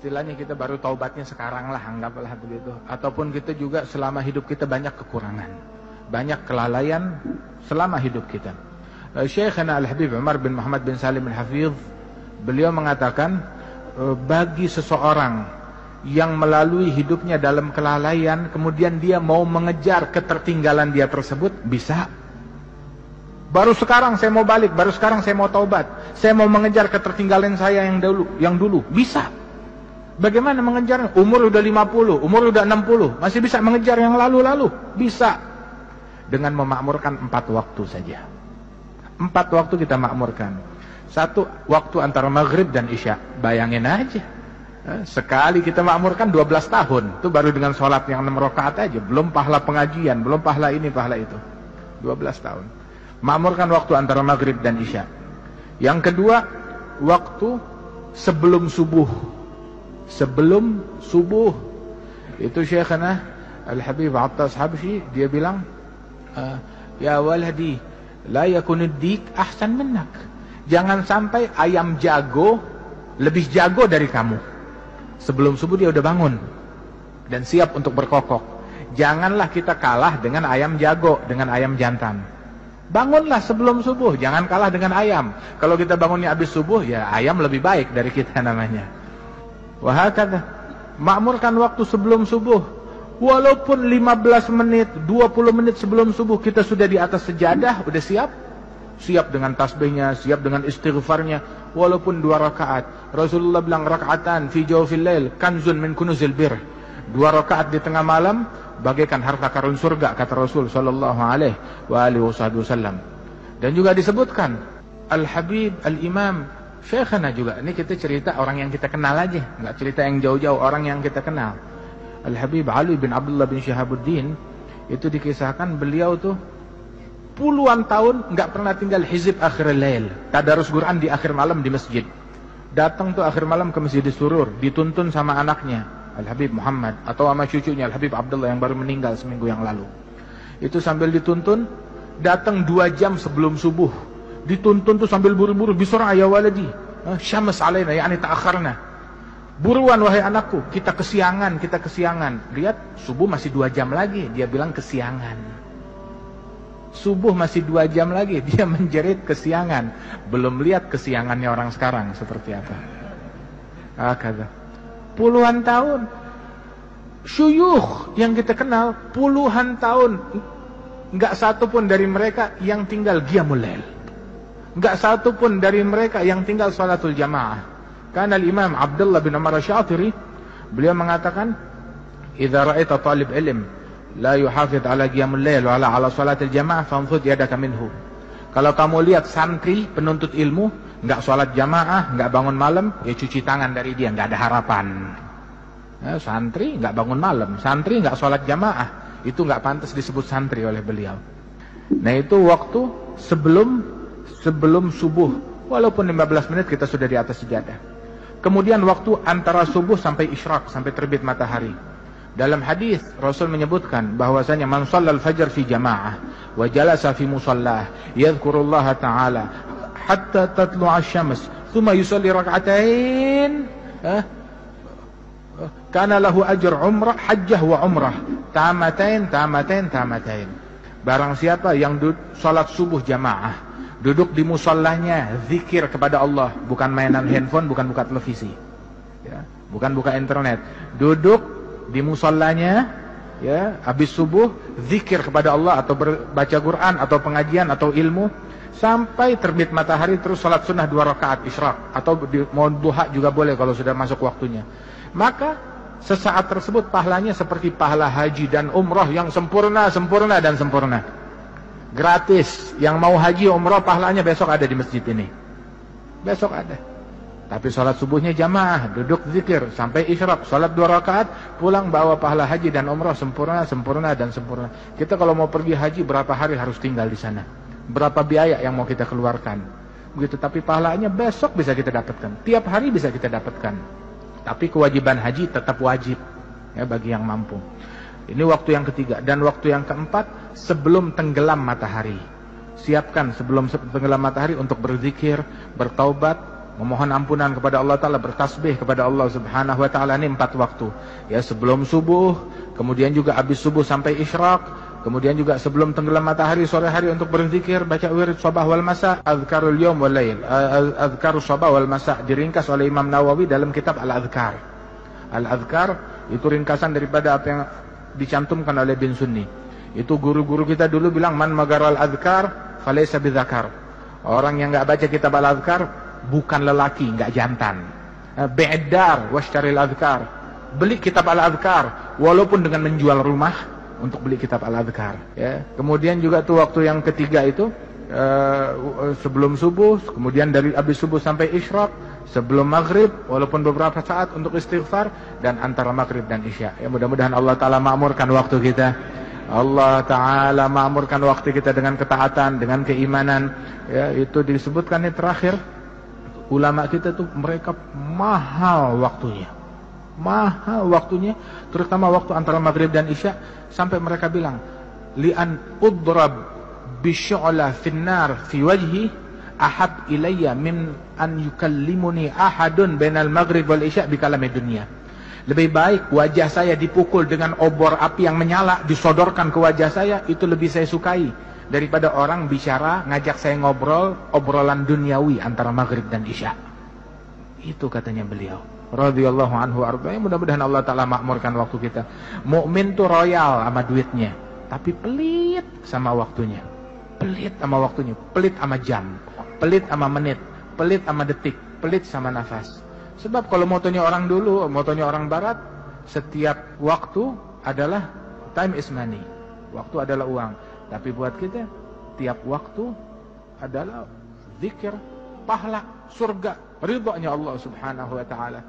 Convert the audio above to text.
istilahnya kita baru taubatnya sekarang lah, anggaplah begitu. Ataupun kita juga selama hidup kita banyak kekurangan, banyak kelalaian selama hidup kita. Syekhana Al-Habib Umar bin Muhammad bin Salim Al-Hafidh, beliau mengatakan, bagi seseorang yang melalui hidupnya dalam kelalaian, kemudian dia mau mengejar ketertinggalan dia tersebut, bisa. Baru sekarang saya mau balik, baru sekarang saya mau taubat, saya mau mengejar ketertinggalan saya yang dulu, bisa. Bagaimana mengejar? Umur udah 50, umur udah 60, masih bisa mengejar yang lalu-lalu? Bisa. Dengan memakmurkan 4 waktu saja. 4 waktu kita makmurkan. 1 waktu antara maghrib dan isya. Bayangin aja. Sekali kita makmurkan 12 tahun. Itu baru dengan sholat yang 6 rakaat aja. Belum pahala pengajian, belum pahala ini, pahala itu. 12 tahun. Makmurkan waktu antara maghrib dan isya. Yang kedua, waktu sebelum subuh. Sebelum subuh. Itu Syekhana Al-Habib Attas Habsyi, dia bilang, ya waladi, la yakunid dik ahsan minnak. Jangan sampai ayam jago lebih jago dari kamu. Sebelum subuh dia udah bangun dan siap untuk berkokok. Janganlah kita kalah dengan ayam jago, dengan ayam jantan. Bangunlah sebelum subuh, jangan kalah dengan ayam. Kalau kita bangunnya habis subuh, ya ayam lebih baik dari kita namanya. Wahakata, makmurkan waktu sebelum subuh. Walaupun 15 menit, 20 menit sebelum subuh kita sudah di atas sejadah, udah siap. Siap dengan tasbihnya, siap dengan istighfarnya. Walaupun 2 rakaat. Rasulullah bilang, raka'atan fi jawfil lail kanzun min kunuzil bir. 2 rakaat di tengah malam bagaikan harta karun surga, kata Rasul sallallahu alaihi wasallam. Dan juga disebutkan Al-Habib Al-Imam Syekhana juga, ini kita cerita orang yang kita kenal aja, nggak cerita yang jauh-jauh, orang yang kita kenal. Al-Habib Ali bin Abdullah bin Syihabuddin, itu dikisahkan beliau tuh puluhan tahun nggak pernah tinggal hizib akhir lail, tadarus Quran di akhir malam di masjid. Datang tuh akhir malam ke Masjid Surur, dituntun sama anaknya Al-Habib Muhammad, atau sama cucunya Al-Habib Abdullah yang baru meninggal seminggu yang lalu. Itu sambil dituntun, datang 2 jam sebelum subuh. Dituntun tuh sambil buru-buru, bisur'a ya waladi, syams alaina, yakni ta'akharna. Buruan wahai anakku, kita kesiangan, kita kesiangan. Lihat, subuh masih 2 jam lagi, dia bilang kesiangan. Subuh masih 2 jam lagi, dia menjerit kesiangan. Belum lihat kesiangannya orang sekarang seperti apa. Kata puluhan tahun. Syuyukh yang kita kenal, puluhan tahun, nggak satu pun dari mereka yang tinggal qiyamul lail. Enggak satu pun dari mereka yang tinggal salatul jamaah. Karena Imam Abdullah bin Umar Asy-Syatiri, beliau mengatakan, "Idza ra'aita talib ilm la yuhafidh ala qiyamul lail wa ala salatil jamaah fanfud yadaka minhu." Kalau kamu lihat santri penuntut ilmu enggak salat jamaah, enggak bangun malam, ya cuci tangan dari dia, enggak ada harapan. Santri enggak bangun malam, santri enggak salat jamaah, itu enggak pantas disebut santri oleh beliau. Nah, itu waktu sebelum subuh, walaupun 15 menit kita sudah di atas sejadah. Kemudian waktu antara subuh sampai isyraq, sampai terbit matahari. Dalam hadis Rasul menyebutkan bahwasanya man shallal fajr fi jamaah wa jalasa fi mushallah yadhkurullaha ta'ala hatta tatlu'a asy-syams thumma yusalli rak'atain kana lahu ajr umrah hajjah wa umrah tamatain. Barang siapa yang salat subuh jamaah, duduk di musallahnya, zikir kepada Allah, bukan mainan handphone, bukan buka televisi, ya, bukan buka internet. Duduk di musallahnya, ya, habis subuh, zikir kepada Allah atau baca Quran atau pengajian atau ilmu sampai terbit matahari, terus salat sunnah 2 rakaat isyraq atau mau duha juga boleh kalau sudah masuk waktunya. Maka sesaat tersebut pahalanya seperti pahala haji dan umrah yang sempurna. Gratis. Yang mau haji umrah pahalanya besok ada di masjid ini. Besok ada. Tapi sholat subuhnya jamaah, duduk zikir sampai isyraq, sholat 2 rakaat, pulang bawa pahala haji dan umrah sempurna. Kita kalau mau pergi haji berapa hari harus tinggal di sana? Berapa biaya yang mau kita keluarkan? Begitu. Tapi pahalanya besok bisa kita dapatkan. Tiap hari bisa kita dapatkan. Tapi kewajiban haji tetap wajib, ya, bagi yang mampu. Ini waktu yang ketiga. Dan waktu yang keempat, sebelum tenggelam matahari. Siapkan sebelum tenggelam matahari untuk berzikir, bertaubat, memohon ampunan kepada Allah Ta'ala, bertasbih kepada Allah Subhanahu Wa Ta'ala. Ini 4 waktu. Ya, sebelum subuh, kemudian juga habis subuh sampai isyraq, kemudian juga sebelum tenggelam matahari sore hari untuk berzikir, baca wirid sabah wal masa, azkarul yawm wal lail, azkarus sabah wal masa, diringkas oleh Imam Nawawi dalam kitab Al-Adhkar. Al-Adhkar itu ringkasan daripada apa yang dicantumkan oleh Bin Sunni. Itu guru-guru kita dulu bilang, man magaral adhkar falaysa bidzakar. Orang yang enggak baca kitab Al-Adhkar bukan lelaki, enggak jantan. Bi'dar washtaril adhkar. Beli kitab Al-Adhkar walaupun dengan menjual rumah untuk beli kitab Al-Adhkar, ya. Kemudian juga tuh waktu yang ketiga itu sebelum subuh, kemudian dari habis subuh sampai isyraq, sebelum maghrib walaupun beberapa saat untuk istighfar, dan antara maghrib dan isya. Ya, mudah-mudahan Allah Ta'ala makmurkan waktu kita. Allah Ta'ala makmurkan waktu kita dengan ketaatan, dengan keimanan. Ya, itu disebutkan ini terakhir. Ulama kita tuh mereka mahal waktunya. Mahal waktunya, terutama waktu antara maghrib dan isya, sampai mereka bilang, li'an udrab bisyu'la finnar fi wajhi ahab ilayya min an yukallimuni ahadun bainal maghrib wal isya bikalami dunia. Lebih baik wajah saya dipukul dengan obor api yang menyala, disodorkan ke wajah saya, itu lebih saya sukai daripada orang bicara, ngajak saya ngobrol, obrolan duniawi antara maghrib dan isya. Itu katanya beliau radhiyallahu anhu arba. Mudah-mudahan Allah Ta'ala makmurkan waktu kita. Mukmin tuh royal sama duitnya, tapi pelit sama waktunya. Pelit sama waktunya, pelit sama jam, pelit sama menit, pelit sama detik, pelit sama nafas. Sebab kalau motonya orang dulu, motonya orang barat, setiap waktu adalah time is money. Waktu adalah uang. Tapi buat kita, tiap waktu adalah zikir, pahala, surga, ridhonya Allah Subhanahu Wa Ta'ala.